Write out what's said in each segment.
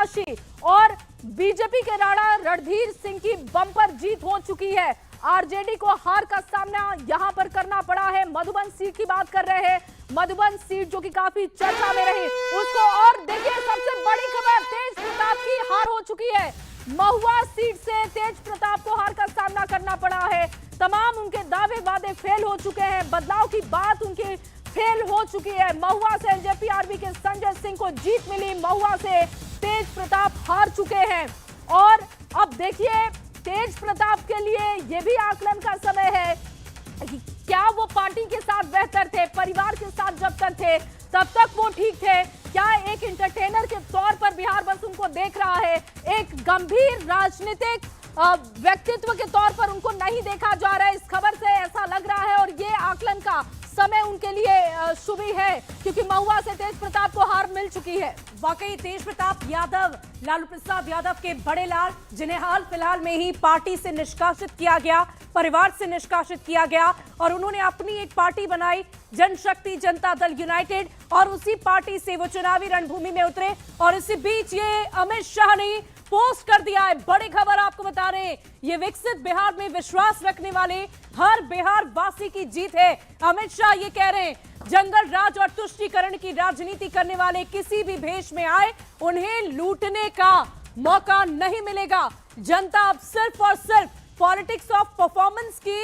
प्रत्याशी और बीजेपी के राणा रणधीर सिंह की बम्पर जीत हो चुकी है। आरजेडी को हार का सामना यहां पर करना पड़ा है। मधुबन सीट की बात कर रहे हैं, मधुबन सीट जो कि काफी चर्चा में रही उसको, और देखिए सबसे बड़ी खबर, तेज प्रताप की हार हो चुकी है। महुआ सीट से तेज प्रताप को हार का सामना करना पड़ा है। तमाम उनके दावे वादे फेल हो चुके हैं, बदलाव की बात उनकी फेल हो चुकी है। महुआ से एलजेपी के संजय सिंह को जीत मिली, महुआ से तेज प्रताप हार चुके हैं। और अब देखिए तेज प्रताप के लिए यह भी आकलन का समय है कि क्या वो पार्टी के साथ बेहतर थे, परिवार के साथ जब तक थे तब तक वो ठीक थे, क्या एक एंटरटेनर के तौर पर बिहार बस उनको देख रहा है, एक गंभीर राजनीतिक व्यक्तित्व के तौर पर उनको नहीं देखा जा रहा है। इस खबर से ऐसा लग रहा है और ये आकलन का समय उनके लिए शुभ है क्योंकि महुआ से तेज प्रताप को हार मिल चुकी है। वाकई तेज प्रताप यादव, लालू प्रसाद यादव के बड़े लाल, जिन्हें हाल फिलहाल में ही पार्टी से निष्कासित किया गया, परिवार से निष्कासित किया गया और उन्होंने अपनी एक पार्टी बनाई, जनशक्ति जनता दल यूनाइटेड, और उसी पार्टी से वो चुनावी रणभूमि में उतरे। और इसी बीच ये अमित शाह ने पोस्ट कर दिया है, बड़ी खबर आपको बता रहे हैं, ये विकसित बिहार में विश्वास रखने वाले हर बिहार वासी की जीत है। अमित शाह ये कह रहे हैं, जंगल राज और तुष्टीकरण की राजनीति करने वाले किसी भी भेष में आए उन्हें लूटने का मौका नहीं मिलेगा। जनता अब सिर्फ और सिर्फ पॉलिटिक्स ऑफ परफॉर्मेंस के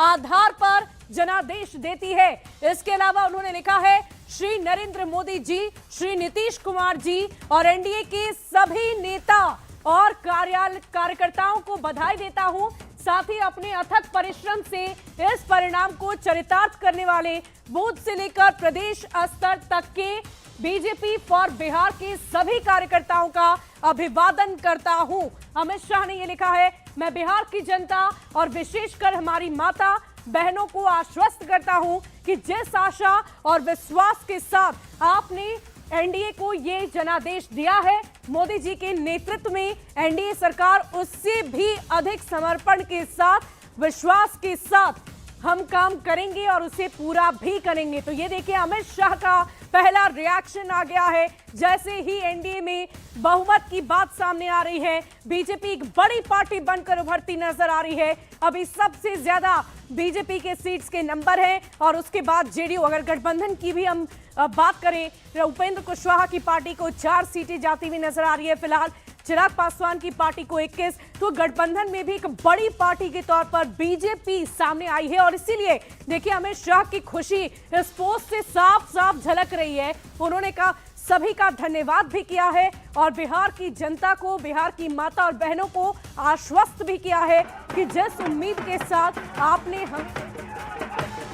आधार पर जनादेश देती है। इसके अलावा उन्होंने लिखा है, श्री नरेंद्र मोदी जी, श्री नीतीश कुमार जी और एनडीए के सभी नेता और कार्यकर्ताओं को बधाई देता हूं। साथ ही अपने अथक परिश्रम से इस परिणाम को चरितार्थ करने वाले बूथ से लेकर प्रदेश स्तर तक के बीजेपी फॉर बिहार के सभी कार्यकर्ताओं का अभिवादन करता हूं। अमित शाह ने यह लिखा है, मैं बिहार की जनता और विशेषकर हमारी माता बहनों को आश्वस्त करता हूं कि जिस आशा और विश्वास के साथ आपने एनडीए को ये जनादेश दिया है, मोदी जी के नेतृत्व में एनडीए सरकार उससे भी अधिक समर्पण के साथ, विश्वास के साथ हम काम करेंगे और उसे पूरा भी करेंगे। तो ये देखिए अमित शाह का पहला रिएक्शन आ गया है जैसे ही एनडीए में बहुमत की बात सामने आ रही है, बीजेपी एक बड़ी पार्टी बनकर उभरती नजर आ रही है। अभी सबसे ज्यादा बीजेपी के सीट्स के नंबर हैं और उसके बाद जेडीयू, अगर गठबंधन की भी हम बात करें, उपेंद्र कुशवाहा की पार्टी को 4 सीटें जाती हुई नजर आ रही है फिलहाल, चिराग पासवान की पार्टी को 21, तो गठबंधन में भी एक बड़ी पार्टी के तौर पर बीजेपी सामने आई है। और इसीलिए देखिए अमित शाह की खुशी इस पोस्ट से साफ साफ झलक रही है। उन्होंने कहा सभी का धन्यवाद भी किया है और बिहार की जनता को, बिहार की माता और बहनों को आश्वस्त भी किया है कि जिस उम्मीद के साथ आपने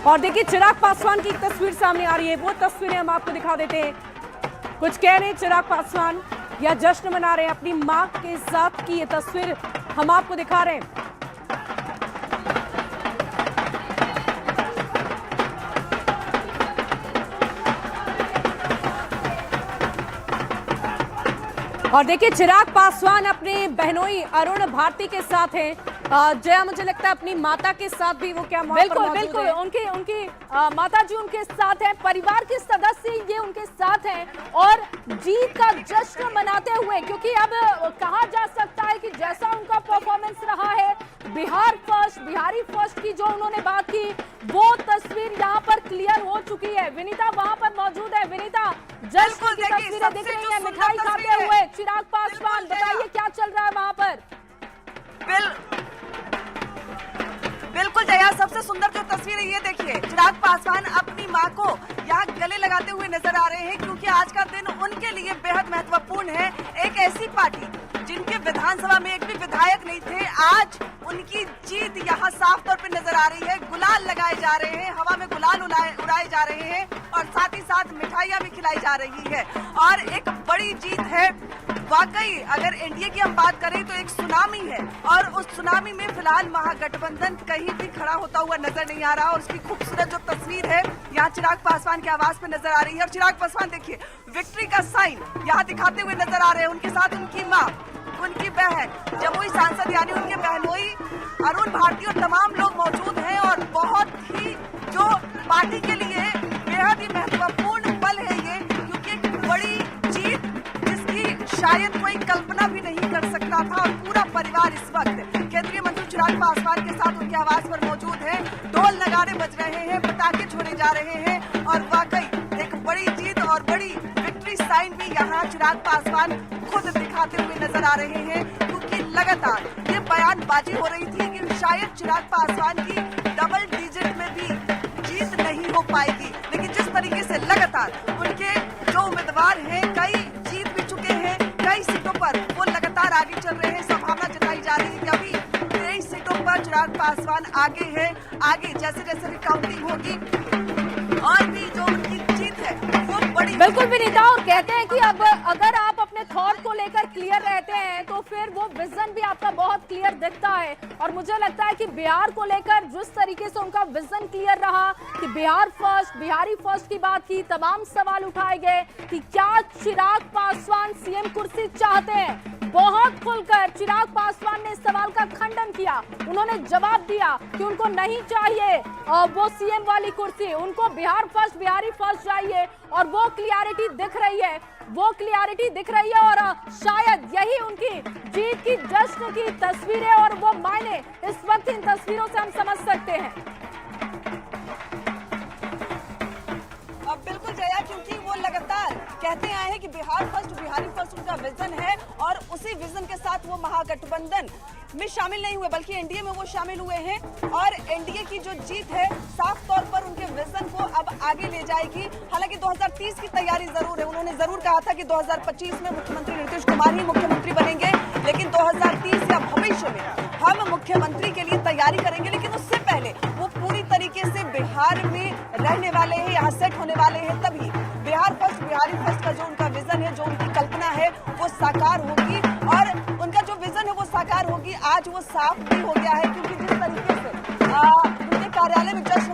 और देखिए चिराग पासवान की एक तस्वीर सामने आ रही है, वो तस्वीरें हम आपको दिखा देते हैं। कुछ कह रहे हैं चिराग पासवान या जश्न मना रहे हैं अपनी मां के साथ की ये तस्वीर हम आपको दिखा रहे हैं। और देखिए चिराग पासवान अपने बहनोई अरुण भारती के साथ हैं। जया, मुझे लगता है अपनी माता के साथ भी वो क्या बिल्कुल बिल्कुल उनकी माता जी उनके साथ हैं, परिवार के सदस्य ये उनके साथ हैं और जीत का जश्न मनाते हुए, क्योंकि अब कहा जा सकता है कि जैसा उनका परफॉर्मेंस रहा है, बिहार फर्स्ट, बिहारी फर्स्ट की जो उन्होंने बात की, वो तस्वीर यहाँ पर क्लियर हो चुकी है। विनीता वहां पर मौजूद है। विनीता, जश्न की तस्वीरें दिख रही है, मिठाई खाते हुए चिराग पासवान, बताइए क्या चल रहा है वहां पर? बिल्कुल जया, सबसे सुंदर जो तस्वीर है ये देखिए, चिराग पासवान अपनी मां को यहाँ गले लगाते हुए नजर आ रहे हैं क्योंकि आज का दिन उनके लिए बेहद महत्वपूर्ण है। एक ऐसी पार्टी जिनके विधानसभा में एक भी विधायक नहीं थे, आज उनकी जीत यहाँ साफ तौर पे नजर आ रही है। गुलाल लगाए जा रहे हैं, हवा में गुलाल उड़ाए जा रहे हैं और साथ ही साथ मिठाइयां भी खिलाई जा रही है और एक बड़ी जीत है। वाकई अगर एनडीए की हम बात करें तो एक सुनामी है और उस सुनामी में फिलहाल महागठबंधन कहीं भी खड़ा होता हुआ नजर नहीं आ रहा और उसकी खूबसूरत जो तस्वीर है यहाँ चिराग पासवान की आवाज पे नजर आ रही है। और चिराग पासवान देखिए विक्ट्री का साइन यहाँ दिखाते हुए नजर आ रहे हैं, उनके साथ उनकी माँ, उनकी बहन, जमुई सांसद यानी उनके बहनोई अरुण भारती और तमाम लोग मौजूद हैं और बहुत ही जो पार्टी के लिए बेहद ही महत्वपूर्ण पल है ये, क्योंकि एक बड़ी जीत जिसकी शायद कोई कल्पना भी नहीं कर सकता था। और पूरा परिवार इस वक्त केंद्रीय मंत्री चिराग पासवान के साथ उनके आवास पर मौजूद है। ढोल नगाड़े बज रहे हैं, पटाखे छोड़े जा रहे हैं और वाकई एक बड़ी जीत और बड़ी विक्ट्री साइन भी यहाँ चिराग पासवान खुद दिखाते हुए नजर आ रहे हैं, क्योंकि लगातार ये बयानबाजी हो रही थी कि शायद चिराग पासवान की डबल डिजिट में भी जीत नहीं हो पाएगी। लेकिन जिस तरीके से लगातार उनके जो उम्मीदवार हैं कई जीत भी चुके हैं, कई सीटों पर वो लगातार आगे चल रहे हैं। संभावना जताई जा रही है कि अभी 23 सीटों पर चिराग पासवान आगे है। आगे जैसे जैसे भी काउंटिंग होगी और भी जो उनकी जीत है वो बड़ी। बिल्कुल विनीता, और कहते हैं कि अब अगर आप अपने थॉट को लेकर क्लियर रहते हैं तो फिर वो विजन भी आपका बहुत क्लियर दिखता है। और मुझे लगता है कि बिहार को लेकर जिस तरीके से उनका विजन क्लियर रहा कि बिहार फर्स्ट, बिहारी फर्स्ट की बात की, तमाम सवाल उठाए गए कि क्या चिराग पासवान सीएम कुर्सी चाहते हैं। बहुत खुलकर चिराग पासवान ने इस सवाल का खंडन किया। उन्होंने जवाब दिया कि उनको नहीं चाहिए वो सीएम वाली कुर्सी, उनको बिहार फर्स्ट, बिहारी फर्स्ट चाहिए। और वो क्लियरिटी दिख रही है, वो क्लियरिटी दिख रही है। और शायद यही उनकी जीत की जश्न की तस्वीरें और वो मायने इस वक्त इन तस्वीरों से हम समझ सकते हैं। अब बिल्कुल जया, क्योंकि वो लगातार कहते आए हैं कि बिहार फर्स्ट, बिहारी फर्स्ट उनका विजन है और उसी विजन के साथ वो महागठबंधन में शामिल नहीं हुए बल्कि एनडीए में वो शामिल हुए हैं। और एनडीए की जो जीत है साफ तौर पर उनके विजन को अब आगे ले जाएगी। हालांकि 2030 की तैयारी जरूर है। उन्होंने जरूर कहा था कि 2025 में मुख्यमंत्री नीतीश कुमार ही मुख्यमंत्री बनेंगे, लेकिन 2030 या भविष्य में हम मुख्यमंत्री के लिए तैयारी करेंगे। लेकिन उससे पहले वो पूरी तरीके से बिहार में रहने वाले हैं, यहाँ सेट होने वाले हैं, तभी बिहार फर्स्ट, बिहारी फर्स्ट का जो उनका विजन है, जो उनकी कल्पना है वो साकार होगी। और उनका जो विजन है वो साकार होगी। आज वो साफ भी हो गया है, क्योंकि जिस तरीके से उनके कार्यालय में जश्न